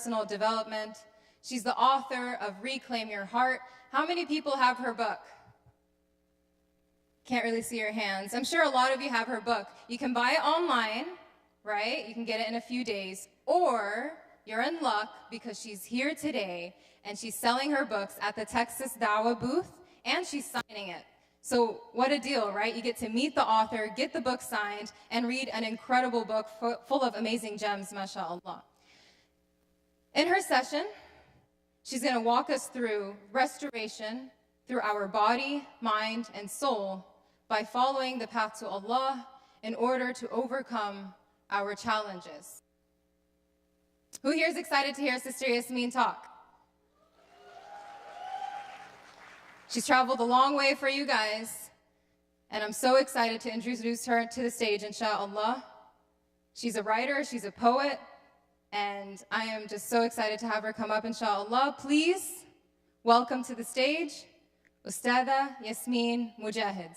personal development. She's the author of Reclaim Your Heart. How many people have her book? Can't really see your hands. I'm sure a lot of you have her book. You can buy it online, right? You can get it in a few days. Or you're in luck because she's here today and she's selling her books at the Texas Dawah booth and she's signing it. So what a deal, right? You get to meet the author, get the book signed, and read an incredible book full of amazing gems, mashallah. In her session, she's going to walk us through restoration through our body, mind, and soul by following the path to Allah in order to overcome our challenges. Who here is excited to hear Sister Yasmin talk? She's traveled a long way for you guys, and I'm so excited to introduce her to the stage, inshallah. She's a writer, she's a poet, and I am just so excited to have her come up, inshallah. Please welcome to the stage, Ustada Yasmin Mujahid.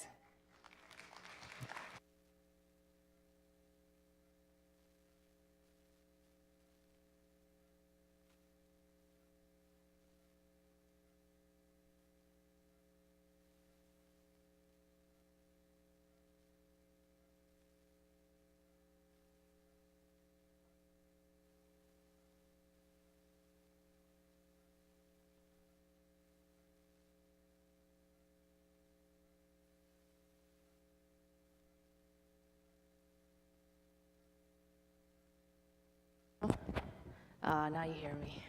Now you hear me.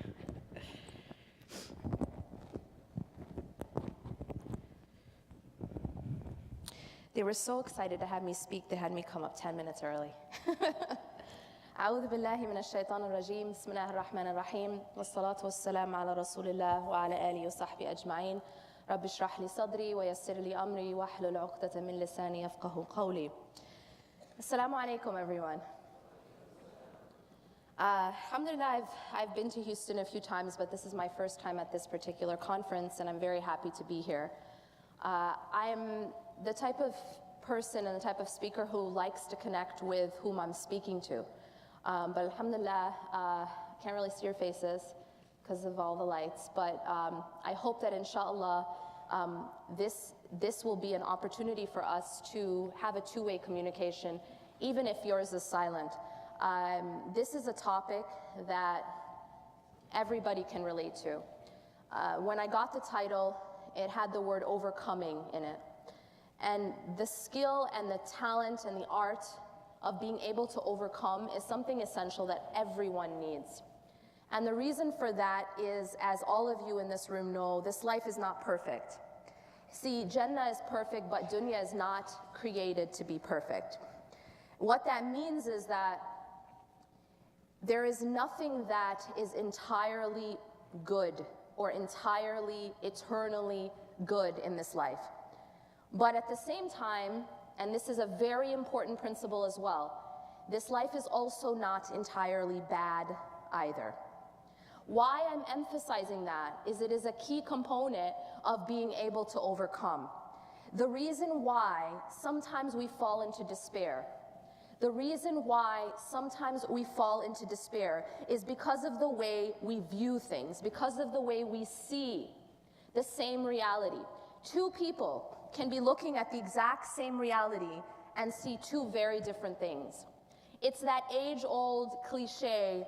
They were so excited to have me speak, they had me come up 10 minutes early. أعوذ بالله من الشيطان الرجيم بسم الله الرحمن الرحيم والصلاة والسلام على رسول الله وعلى آله وصحبه أجمعين رب اشرح لي صدري ويسر لي أمري واحلل عقدة من لساني يفقه قولي. Assalamu alaikum, everyone. Alhamdulillah, I've been to Houston a few times, but this is my first time at this particular conference, and I'm very happy to be here. I'm the type of person and the type of speaker who likes to connect with whom I'm speaking to. But alhamdulillah, can't really see your faces because of all the lights, but I hope that inshallah, this will be an opportunity for us to have a two-way communication, even if yours is silent. This is a topic that everybody can relate to. When I got the title, it had the word overcoming in it. And the skill and the talent and the art of being able to overcome is something essential that everyone needs. And the reason for that is, as all of you in this room know, this life is not perfect. See, Jannah is perfect, but dunya is not created to be perfect. What that means is that there is nothing that is entirely good or entirely, eternally good in this life. But at the same time, and this is a very important principle as well, this life is also not entirely bad either. Why I'm emphasizing that is it is a key component of being able to overcome. The reason why sometimes we fall into despair, the reason why sometimes we fall into despair is because of the way we view things, because of the way we see the same reality. Two people can be looking at the exact same reality and see two very different things. It's that age-old cliche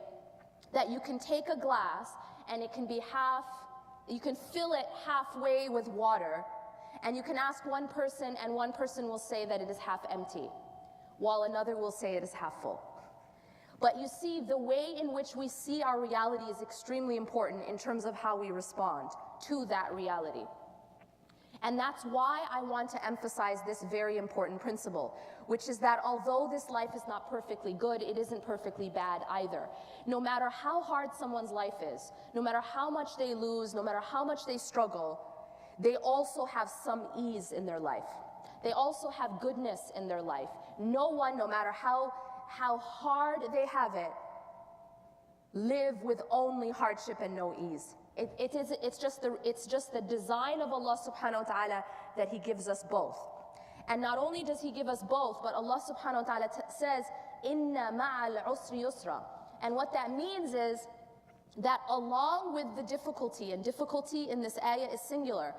that you can take a glass and it can be you can fill it halfway with water, and you can ask one person and one person will say that it is half empty, while another will say it is half full. But you see, the way in which we see our reality is extremely important in terms of how we respond to that reality. And that's why I want to emphasize this very important principle, which is that although this life is not perfectly good, it isn't perfectly bad either. No matter how hard someone's life is, no matter how much they lose, no matter how much they struggle, they also have some ease in their life. They also have goodness in their life. No one, no matter how hard they have it, live with only hardship and no ease. It's just the design of Allah subhanahu wa ta'ala that He gives us both. And not only does He give us both, but Allah subhanahu wa ta'ala says, Inna ma'al usri yusra. And what that means is that along with the difficulty, and difficulty in this ayah is singular,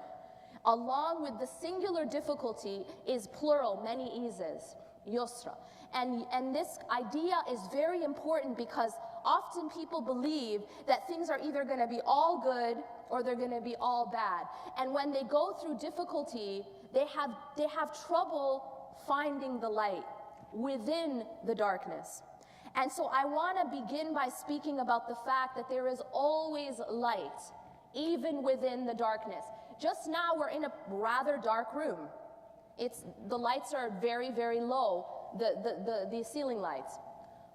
along with the singular difficulty is plural, many eases, yusra. And this idea is very important because often people believe that things are either going to be all good or they're going to be all bad. And when they go through difficulty, they have trouble finding the light within the darkness. And so I want to begin by speaking about the fact that there is always light, even within the darkness. Just now we're in a rather dark room. The lights are very, very low, the ceiling lights.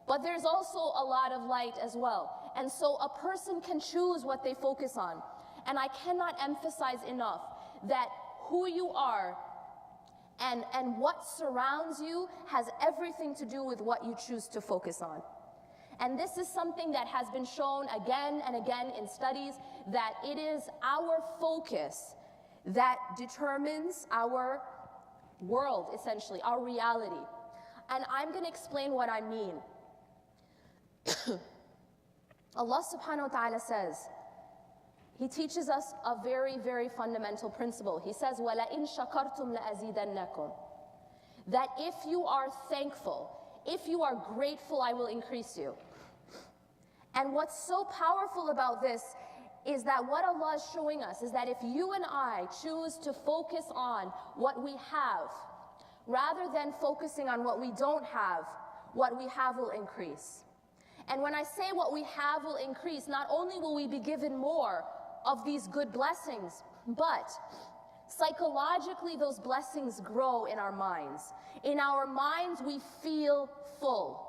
But there's also a lot of light as well. And so a person can choose what they focus on. And I cannot emphasize enough that who you are and what surrounds you has everything to do with what you choose to focus on. And this is something that has been shown again and again in studies, that it is our focus that determines our world, essentially, our reality. And I'm going to explain what I mean. Allah subhanahu wa ta'ala says, He teaches us a very, very fundamental principle. He says, وَلَئِن شَكَرْتُمْ لَأَزِيدَنَّكُمْ. That if you are thankful, if you are grateful, I will increase you. And what's so powerful about this is that what Allah is showing us is that if you and I choose to focus on what we have, rather than focusing on what we don't have, what we have will increase. And when I say what we have will increase, not only will we be given more of these good blessings, but psychologically those blessings grow in our minds. In our minds we feel full.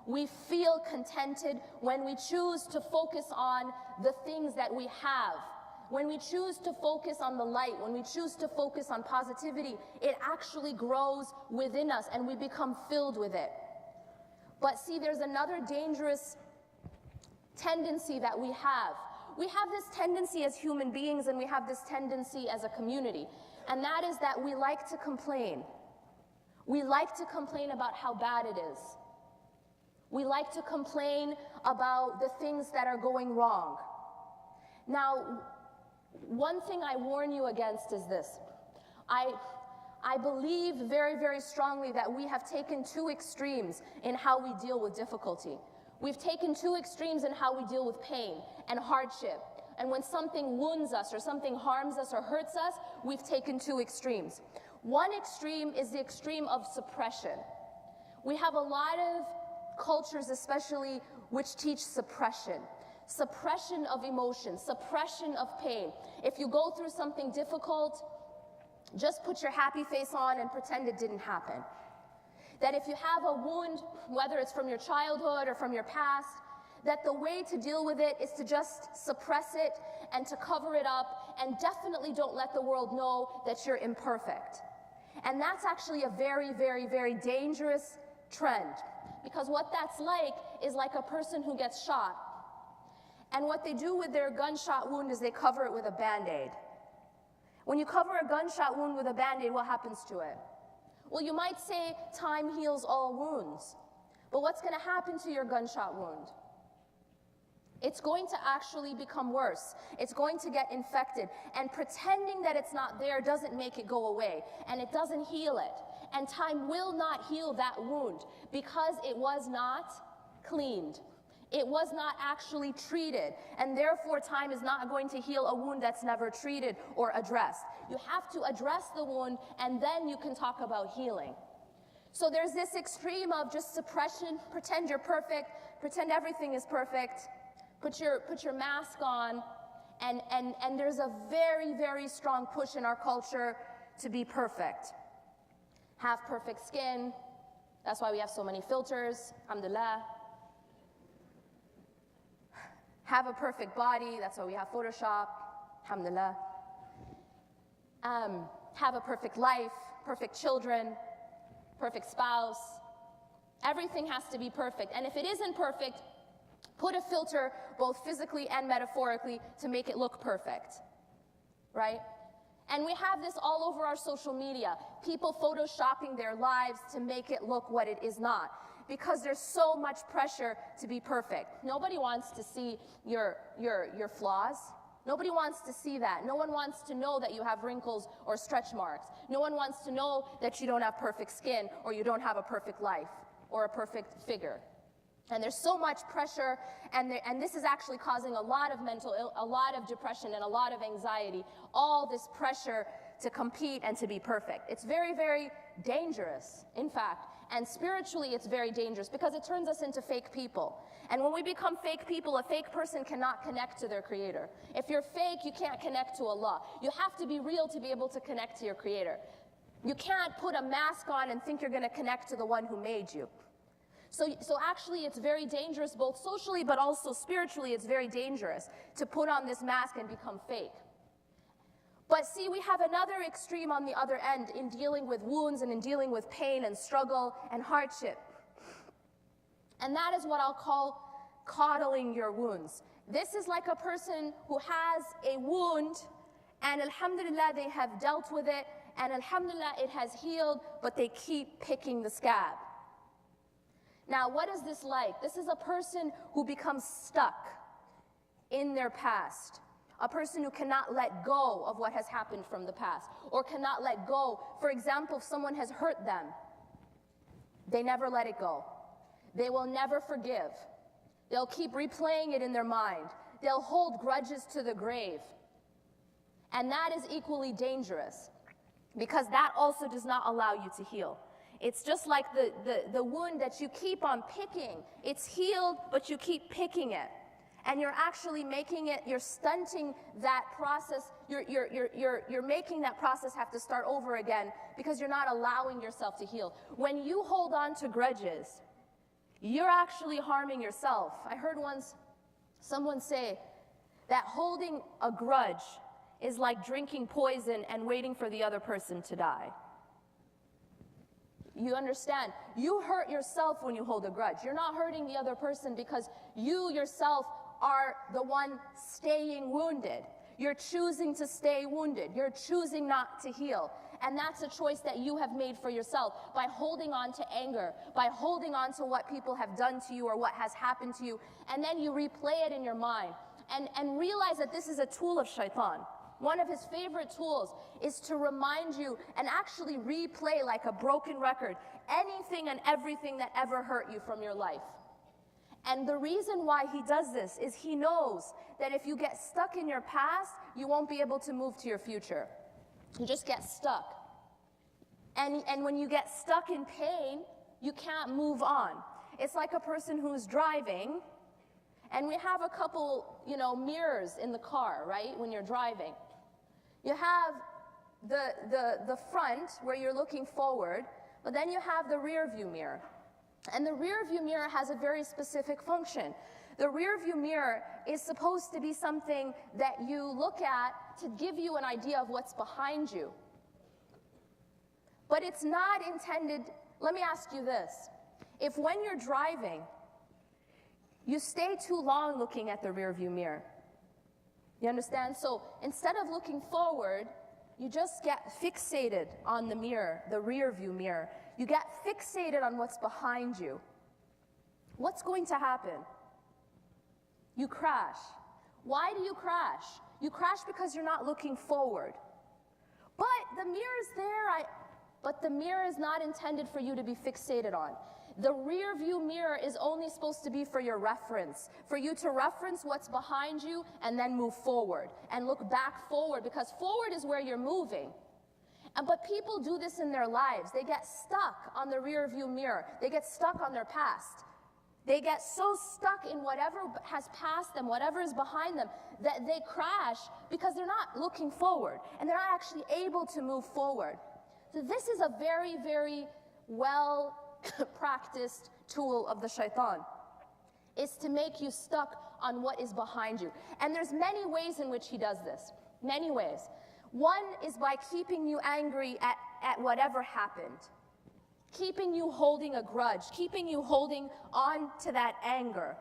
We feel contented when we choose to focus on the things that we have. When we choose to focus on the light, when we choose to focus on positivity, it actually grows within us and we become filled with it. But see, there's another dangerous tendency that we have. We have this tendency as human beings, and we have this tendency as a community, and that is that we like to complain. We like to complain about how bad it is. We like to complain about the things that are going wrong. Now, one thing I warn you against is this. I believe very, very strongly that we have taken two extremes in how we deal with difficulty. We've taken two extremes in how we deal with pain and hardship. And when something wounds us or something harms us or hurts us, we've taken two extremes. One extreme is the extreme of suppression. We have a lot of cultures, especially, which teach suppression. Suppression of emotion, suppression of pain. If you go through something difficult, just put your happy face on and pretend it didn't happen. That if you have a wound, whether it's from your childhood or from your past, that the way to deal with it is to just suppress it and to cover it up, and definitely don't let the world know that you're imperfect. And that's actually a very, very, very dangerous trend, because what that's like is like a person who gets shot, and what they do with their gunshot wound is they cover it with a Band-Aid. When you cover a gunshot wound with a Band-Aid, what happens to it? Well, you might say time heals all wounds, but what's going to happen to your gunshot wound? It's going to actually become worse. It's going to get infected, and pretending that it's not there doesn't make it go away, and it doesn't heal it. And time will not heal that wound because it was not cleaned. It was not actually treated, and therefore time is not going to heal a wound that's never treated or addressed. You have to address the wound, and then you can talk about healing. So there's this extreme of just suppression, pretend you're perfect, pretend everything is perfect, put your mask on, and there's a very, very strong push in our culture to be perfect. Have perfect skin. That's why we have so many filters, alhamdulillah. Have a perfect body. That's why we have Photoshop, alhamdulillah. Have a perfect life, perfect children, perfect spouse. Everything has to be perfect. And if it isn't perfect, put a filter both physically and metaphorically to make it look perfect, right? And we have this all over our social media. People photoshopping their lives to make it look what it is not. because there's so much pressure to be perfect. Nobody wants to see your flaws. Nobody wants to see that. No one wants to know that you have wrinkles or stretch marks. No one wants to know that you don't have perfect skin or you don't have a perfect life or a perfect figure. And there's so much pressure, and this is actually causing a lot of a lot of depression and a lot of anxiety, all this pressure to compete and to be perfect. It's very, very dangerous, in fact. And spiritually, it's very dangerous because it turns us into fake people. And when we become fake people, a fake person cannot connect to their creator. If you're fake, you can't connect to Allah. You have to be real to be able to connect to your creator. You can't put a mask on and think you're going to connect to the one who made you. So actually, it's very dangerous, both socially but also spiritually. It's very dangerous to put on this mask and become fake. But see, we have another extreme on the other end in dealing with wounds and in dealing with pain and struggle and hardship. And that is what I'll call coddling your wounds. This is like a person who has a wound, and alhamdulillah, they have dealt with it, and alhamdulillah, it has healed, but they keep picking the scab. Now, what is this like? This is a person who becomes stuck in their past. A person who cannot let go of what has happened from the past, or cannot let go. For example, if someone has hurt them, they never let it go. They will never forgive. They'll keep replaying it in their mind. They'll hold grudges to the grave. And that is equally dangerous, because that also does not allow you to heal. It's just like the wound that you keep on picking. It's healed, but you keep picking it. And you're actually making it, you're stunting that process, you're making that process have to start over again because you're not allowing yourself to heal. When you hold on to grudges, you're actually harming yourself. I heard once someone say that holding a grudge is like drinking poison and waiting for the other person to die. You understand? You hurt yourself when you hold a grudge. You're not hurting the other person because you yourself are the one staying wounded. You're choosing to stay wounded. You're choosing not to heal. And that's a choice that you have made for yourself by holding on to anger, by holding on to what people have done to you or what has happened to you, and then you replay it in your mind. And realize that this is a tool of shaitan. One of his favorite tools is to remind you and actually replay like a broken record anything and everything that ever hurt you from your life. And the reason why he does this is he knows that if you get stuck in your past, you won't be able to move to your future. You just get stuck. And when you get stuck in pain, you can't move on. It's like a person who's driving, and we have a couple, mirrors in the car, right, when you're driving. You have the front where you're looking forward, but then you have the rear view mirror. And the rear view mirror has a very specific function. The rear view mirror is supposed to be something that you look at to give you an idea of what's behind you. But it's not intended, let me ask you this. If when you're driving, you stay too long looking at the rear view mirror, you understand? So instead of looking forward, you just get fixated on the mirror, the rear view mirror. You get fixated on what's behind you. What's going to happen? You crash. Why do you crash? You crash because you're not looking forward. But the mirror is there, but the mirror is not intended for you to be fixated on. The rear view mirror is only supposed to be for your reference, for you to reference what's behind you and then move forward and look back forward, because forward is where you're moving. But people do this in their lives. They get stuck on the rear view mirror. They get stuck on their past. They get so stuck in whatever has passed them, whatever is behind them, that they crash because they're not looking forward and they're not actually able to move forward. So this is a very, very well practiced tool of the shaitan, is to make you stuck on what is behind you. And there's many ways in which he does this, many ways. One is by keeping you angry at whatever happened, keeping you holding a grudge, keeping you holding on to that anger.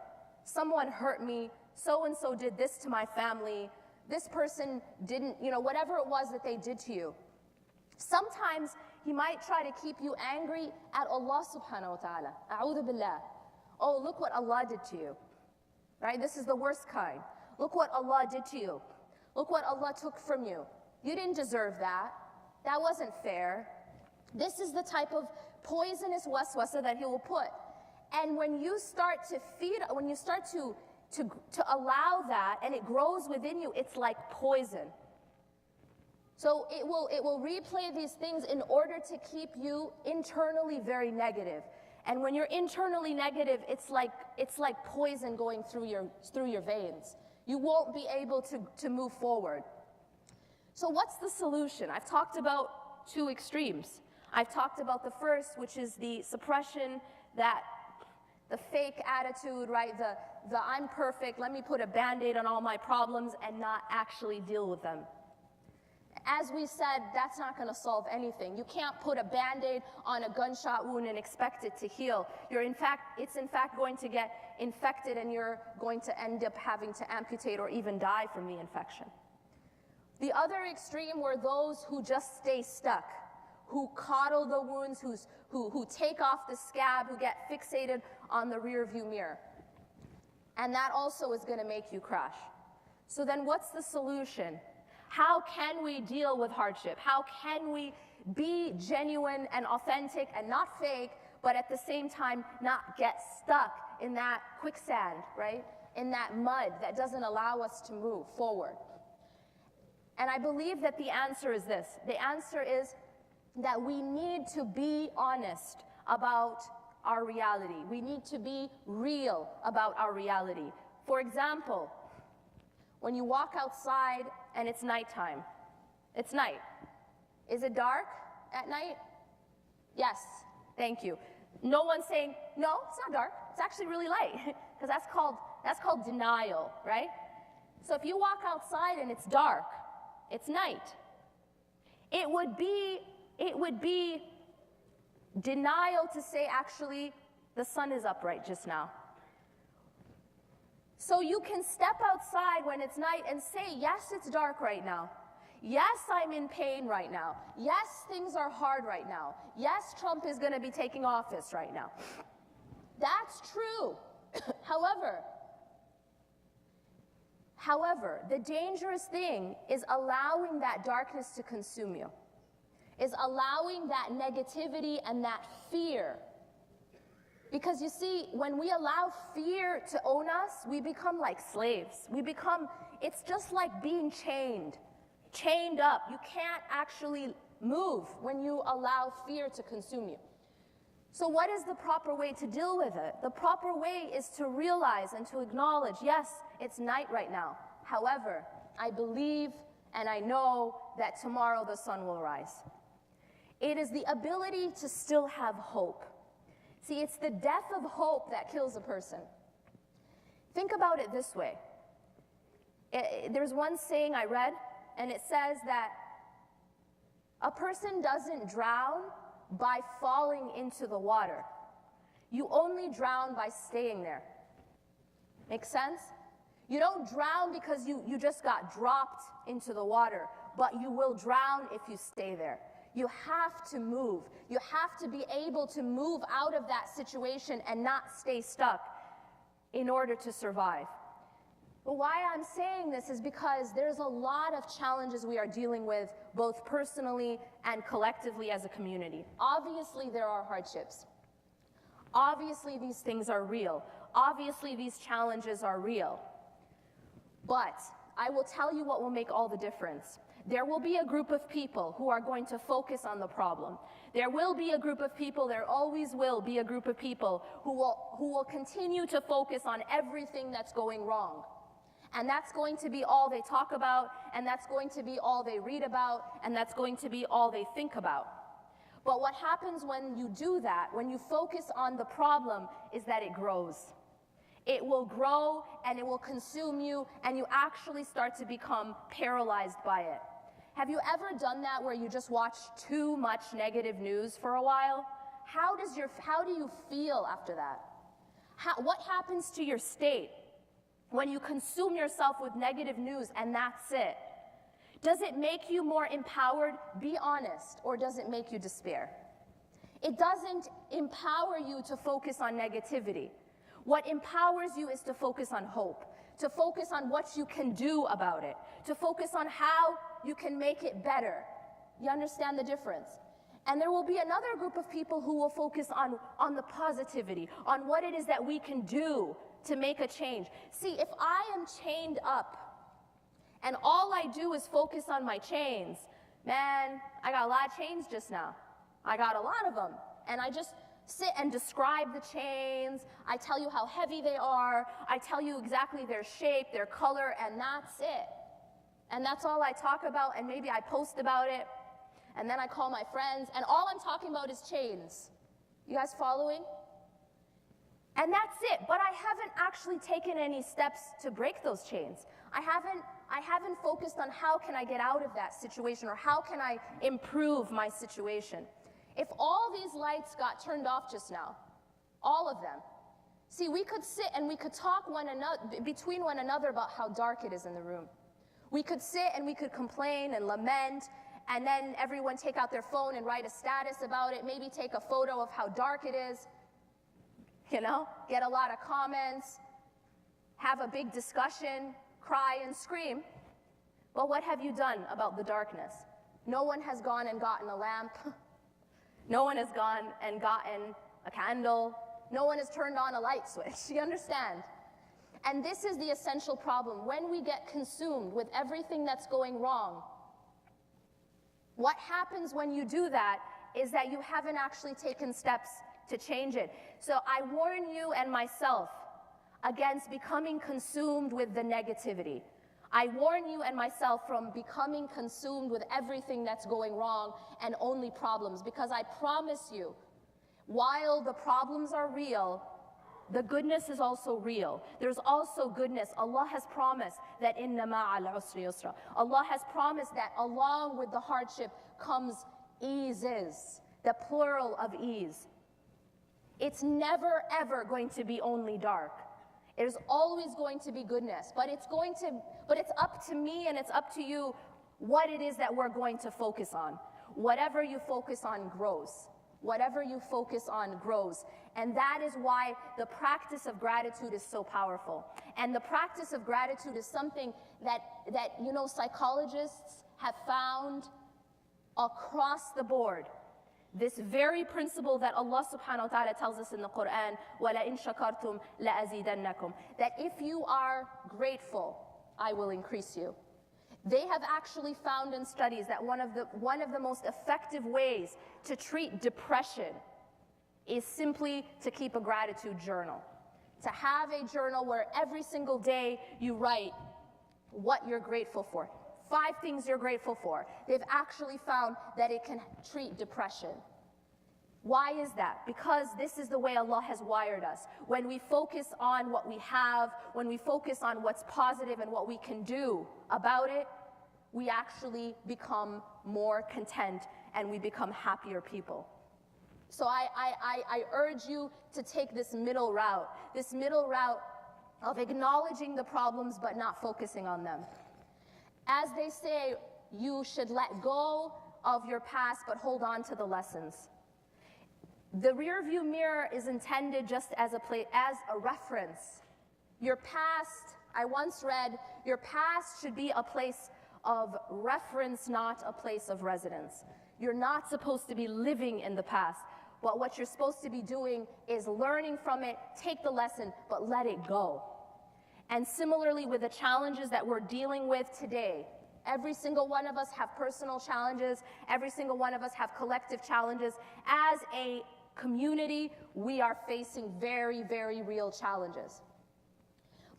Someone hurt me, so-and-so did this to my family, this person didn't, whatever it was that they did to you. Sometimes he might try to keep you angry at Allah subhanahu wa ta'ala. A'udhu billah. Oh, look what Allah did to you. Right? This is the worst kind. Look what Allah did to you. Look what Allah took from you. You didn't deserve that. That wasn't fair. This is the type of poisonous waswasa that he will put. And when you start to when you start to allow that and it grows within you, it's like poison. So it will replay these things in order to keep you internally very negative. And when you're internally negative, it's like poison going through your veins. You won't be able to move forward. So what's the solution? I've talked about two extremes. I've talked about the first, which is the suppression, that the fake attitude, right? The I'm perfect, let me put a Band-Aid on all my problems and not actually deal with them. As we said, that's not going to solve anything. You can't put a Band-Aid on a gunshot wound and expect it to heal. It's in fact going to get infected, and you're going to end up having to amputate or even die from the infection. The other extreme were those who just stay stuck, who coddle the wounds, who take off the scab, who get fixated on the rearview mirror. And that also is going to make you crash. So then what's the solution? How can we deal with hardship? How can we be genuine and authentic and not fake, but at the same time not get stuck in that quicksand, right? In that mud that doesn't allow us to move forward. And I believe that the answer is this. The answer is that we need to be honest about our reality. We need to be real about our reality. For example, when you walk outside and it's nighttime, it's night. Is it dark at night? Yes, thank you. No one's saying, no, it's not dark. It's actually really light, because that's called denial, right? So if you walk outside and it's dark, it's night. It would be denial to say, actually, the sun is up right just now. So you can step outside when it's night and say, yes, it's dark right now. Yes, I'm in pain right now. Yes, things are hard right now. Yes, Trump is going to be taking office right now. That's true. However, the dangerous thing is allowing that darkness to consume you, is allowing that negativity and that fear. Because you see, when we allow fear to own us, we become like slaves. It's just like being chained up. You can't actually move when you allow fear to consume you. So what is the proper way to deal with it? The proper way is to realize and to acknowledge, yes, it's night right now. However, I believe and I know that tomorrow the sun will rise. It is the ability to still have hope. See, it's the death of hope that kills a person. Think about it this way. There's one saying I read, and it says that a person doesn't drown by falling into the water. You only drown by staying there. Make sense? You don't drown because you just got dropped into the water, but you will drown if you stay there. You have to move. You have to be able to move out of that situation and not stay stuck in order to survive. But why I'm saying this is because there's a lot of challenges we are dealing with, both personally and collectively as a community. Obviously, there are hardships. Obviously, these things are real. Obviously, these challenges are real. But I will tell you what will make all the difference. There will be a group of people who are going to focus on the problem. There will be a group of people, there always will be a group of people who will continue to focus on everything that's going wrong. And that's going to be all they talk about, and that's going to be all they read about, and that's going to be all they think about. But what happens when you do that, when you focus on the problem, is that it grows. It will grow and it will consume you, and you actually start to become paralyzed by it. Have you ever done that where you just watch too much negative news for a while? How do you feel after that? What happens to your state when you consume yourself with negative news and that's it? Does it make you more empowered? Be honest. Or does it make you despair? It doesn't empower you to focus on negativity. What empowers you is to focus on hope, to focus on what you can do about it, to focus on how you can make it better. You understand the difference? And there will be another group of people who will focus on the positivity, on what it is that we can do to make a change. See, if I am chained up and all I do is focus on my chains, man, I got a lot of chains just now. I got a lot of them. And I just sit and describe the chains. I tell you how heavy they are. I tell you exactly their shape, their color, and that's it. And that's all I talk about, and maybe I post about it, and then I call my friends, and all I'm talking about is chains. You guys following? And that's it. But I haven't actually taken any steps to break those chains. I haven't focused on how can I get out of that situation, or how can I improve my situation. If all these lights got turned off just now, all of them, see, we could sit and we could talk between one another about how dark it is in the room. We could sit and we could complain and lament, and then everyone take out their phone and write a status about it, maybe take a photo of how dark it is, you know, get a lot of comments, have a big discussion, cry and scream. But what have you done about the darkness? No one has gone and gotten a lamp. No one has gone and gotten a candle. No one has turned on a light switch. You understand? And this is the essential problem. When we get consumed with everything that's going wrong, what happens when you do that is that you haven't actually taken steps to change it. So I warn you and myself against becoming consumed with the negativity. I warn you and myself from becoming consumed with everything that's going wrong and only problems, because I promise you, while the problems are real, the goodness is also real. There's also goodness. Allah has promised that inna ma'al usri yusra. Allah has promised that along with the hardship comes eases, the plural of ease. It's never ever going to be only dark. There's always going to be goodness, but it's up to me and it's up to you what it is that we're going to focus on. Whatever you focus on grows. Whatever you focus on grows. And that is why the practice of gratitude is so powerful. And the practice of gratitude is something that you know, psychologists have found across the board. This very principle that Allah subhanahu wa ta'ala tells us in the Quran, وَلَئِن شَكَرْتُمْ لَأَزِيدَنَّكُمْ, that if you are grateful, I will increase you. They have actually found in studies that one of the most effective ways to treat depression is simply to keep a gratitude journal. To have a journal where every single day you write what you're grateful for. 5 things you're grateful for. They've actually found that it can treat depression. Why is that? Because this is the way Allah has wired us. When we focus on what we have, when we focus on what's positive and what we can do about it, we actually become more content and we become happier people. So I urge you to take this middle route of acknowledging the problems but not focusing on them. As they say, you should let go of your past but hold on to the lessons. The rearview mirror is intended just as a reference. Your past, I once read, your past should be a place of reference, not a place of residence. You're not supposed to be living in the past, but what you're supposed to be doing is learning from it, take the lesson, but let it go. And similarly with the challenges that we're dealing with today, every single one of us have personal challenges, every single one of us have collective challenges. As a community, we are facing very, very real challenges.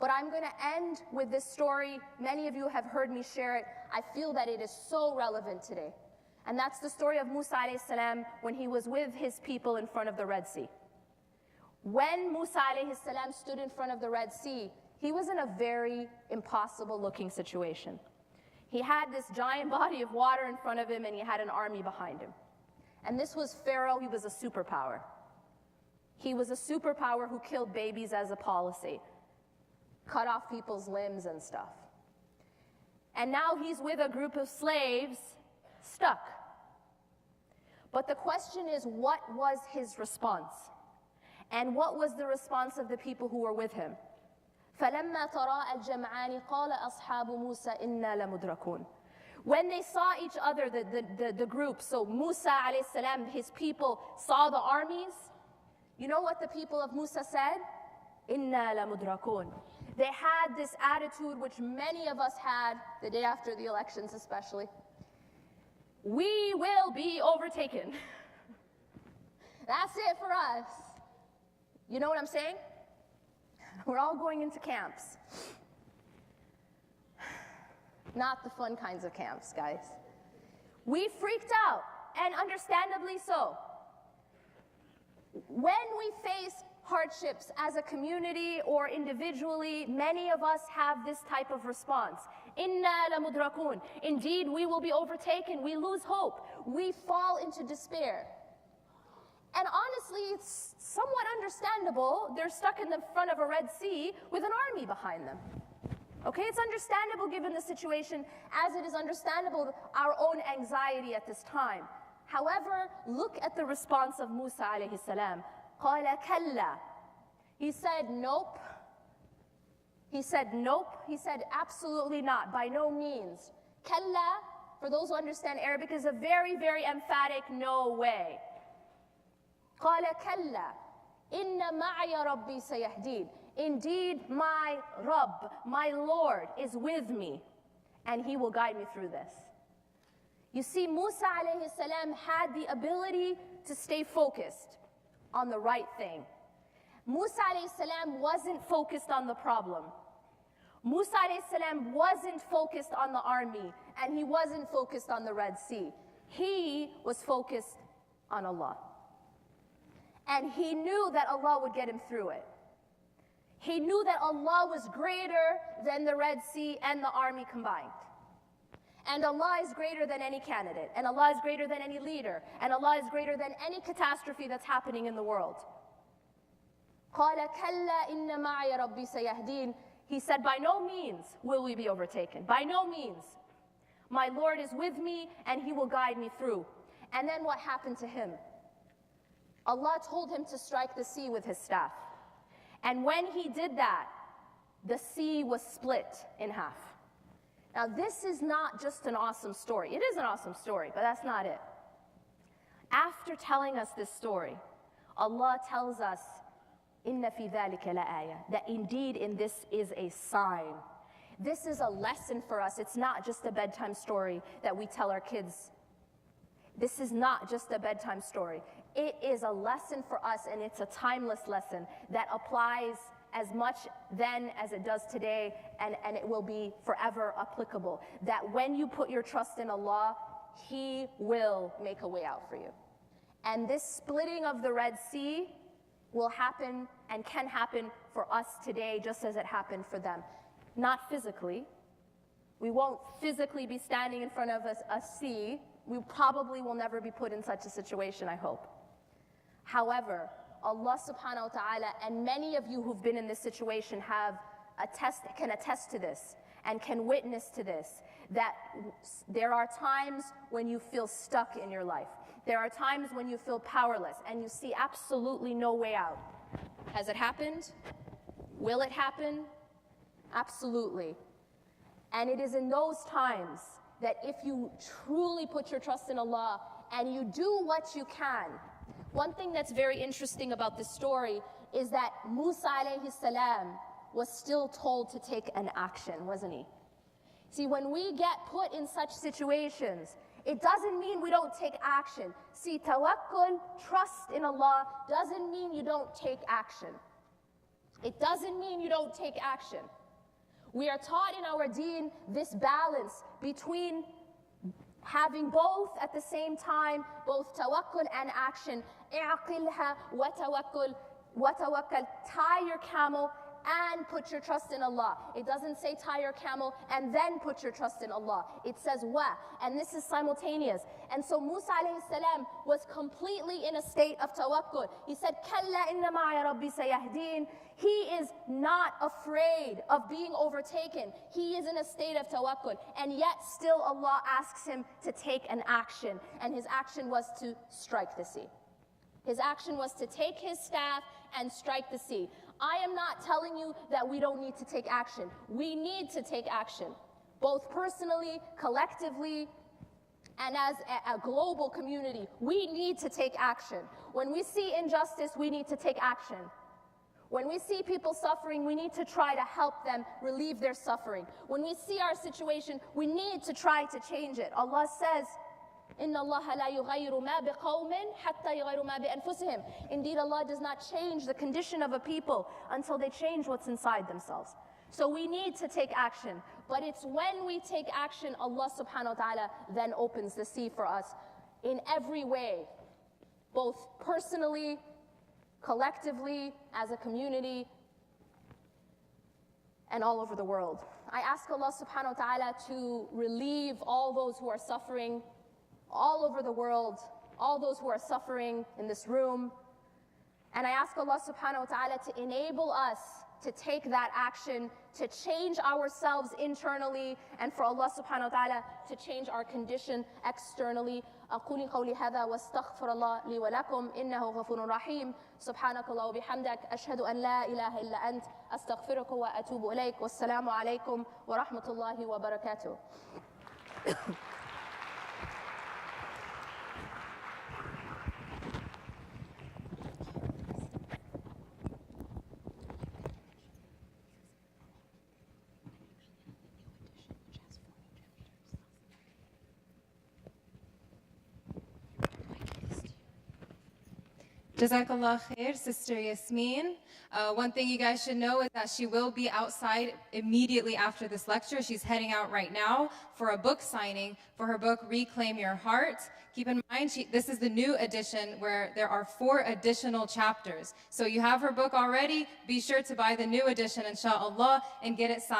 But I'm going to end with this story. Many of you have heard me share it. I feel that it is so relevant today. And that's the story of Musa alayhi salam when he was with his people in front of the Red Sea. When Musa alayhi salam stood in front of the Red Sea, he was in a very impossible looking situation. He had this giant body of water in front of him and he had an army behind him. And this was Pharaoh. He was a superpower. He was a superpower who killed babies as a policy, cut off people's limbs and stuff. And now he's with a group of slaves stuck. But the question is, what was his response? And what was the response of the people who were with him? فَلَمَّا تَرَاءَ الْجَمْعَانِ قَالَ أَصْحَابُ مُوسَى إِنَّا لَمُدْرَكُونَ. When they saw each other, the group, so Musa alayhi salam, his people saw the armies, you know what the people of Musa said? إِنَّا لَمُدْرَكُونَ. They had this attitude which many of us had the day after the elections especially. We will be overtaken. That's it for us. You know what I'm saying? We're all going into camps. Not the fun kinds of camps, guys. We freaked out, and understandably so. When we face hardships as a community or individually, many of us have this type of response. Inna lamudrakun. Indeed, we will be overtaken. We lose hope. We fall into despair. And honestly, it's somewhat understandable. They're stuck in the front of a Red Sea with an army behind them. Okay, it's understandable given the situation, as it is understandable our own anxiety at this time. However, look at the response of Musa alayhi salam. قَالَ كَلَّا. He said, nope. He said, nope. He said, absolutely not, by no means. Kalla, for those who understand Arabic, is a very, very emphatic no way. قَالَ كَلَّا إِنَّ مَعَيَ رَبِّي سَيَهْدِينَ. Indeed, my Rabb, my Lord, is with me, and he will guide me through this. You see, Musa alayhi salam had the ability to stay focused on the right thing. Musa alayhi salam wasn't focused on the problem. Musa alayhi salam wasn't focused on the army, and he wasn't focused on the Red Sea. He was focused on Allah. And he knew that Allah would get him through it. He knew that Allah was greater than the Red Sea and the army combined. And Allah is greater than any candidate, and Allah is greater than any leader, and Allah is greater than any catastrophe that's happening in the world. قَالَ كَلَّا إِنَّ مَعَيَ رَبِّي سَيَهْدِينَ. He said, by no means will we be overtaken. By no means. My Lord is with me, and he will guide me through. And then what happened to him? Allah told him to strike the sea with his staff. And when he did that, the sea was split in half. Now, this is not just an awesome story. It is an awesome story, but that's not it. After telling us this story, Allah tells us, إِنَّ فِي ذَلِكَ لَآيَةً, that indeed in this is a sign. This is a lesson for us. It's not just a bedtime story that we tell our kids. This is not just a bedtime story. It is a lesson for us, and it's a timeless lesson that applies as much then as it does today, and it will be forever applicable. That when you put your trust in Allah, he will make a way out for you. And this splitting of the Red Sea will happen and can happen for us today just as it happened for them. Not physically. We won't physically be standing in front of a sea. We probably will never be put in such a situation, I hope. However, Allah subhanahu wa ta'ala, and many of you who've been in this situation can attest to this and can witness to this, that there are times when you feel stuck in your life. There are times when you feel powerless and you see absolutely no way out. Has it happened? Will it happen? Absolutely. And it is in those times that if you truly put your trust in Allah and you do what you can. One thing that's very interesting about this story is that Musa alayhi salam was still told to take an action, wasn't he? See, when we get put in such situations, it doesn't mean we don't take action. See, tawakkul, trust in Allah, doesn't mean you don't take action. It doesn't mean you don't take action. We are taught in our deen this balance between having both at the same time, both tawakkul and action. اعقلها وتوكل. Tie your camel and put your trust in Allah. It doesn't say tie your camel and then put your trust in Allah. It says wa, and this is simultaneous. And so Musa alayhi salam was completely in a state of tawakkul. He said, Kalla inna ma'a rabbi sayahdeen. He is not afraid of being overtaken. He is in a state of tawakkul. And yet still Allah asks him to take an action. And his action was to strike the sea. His action was to take his staff and strike the sea. I am not telling you that we don't need to take action. We need to take action, both personally, collectively, and as a global community. We need to take action. When we see injustice, we need to take action. When we see people suffering, we need to try to help them relieve their suffering. When we see our situation, we need to try to change it. Allah says, Inna Allah la yughayyiru ma biqawmin hatta yughayyiru ma bi anfusihim. Indeed, Allah does not change the condition of a people until they change what's inside themselves. So we need to take action. But it's when we take action, Allah subhanahu wa ta'ala then opens the sea for us in every way, both personally, collectively, as a community, and all over the world. I ask Allah subhanahu wa ta'ala to relieve all those who are suffering all over the world, all those who are suffering in this room. And I ask Allah subhanahu wa ta'ala to enable us to take that action, to change ourselves internally, and for Allah subhanahu wa ta'ala to change our condition externally. أقول قولي هذا واستغفر الله لي ولكم إنه غفور رحيم سبحانك الله وبحمدك أشهد أن لا إله إلا أنت أستغفرك وأتوب إليك والسلام عليكم ورحمة الله وبركاته. Jazakallah khair, Sister Yasmin. One thing you guys should know is that she will be outside immediately after this lecture. She's heading out right now for a book signing for her book, Reclaim Your Heart. Keep in mind, this is the new edition where there are 4 additional chapters. So you have her book already. Be sure to buy the new edition, inshallah, and get it signed.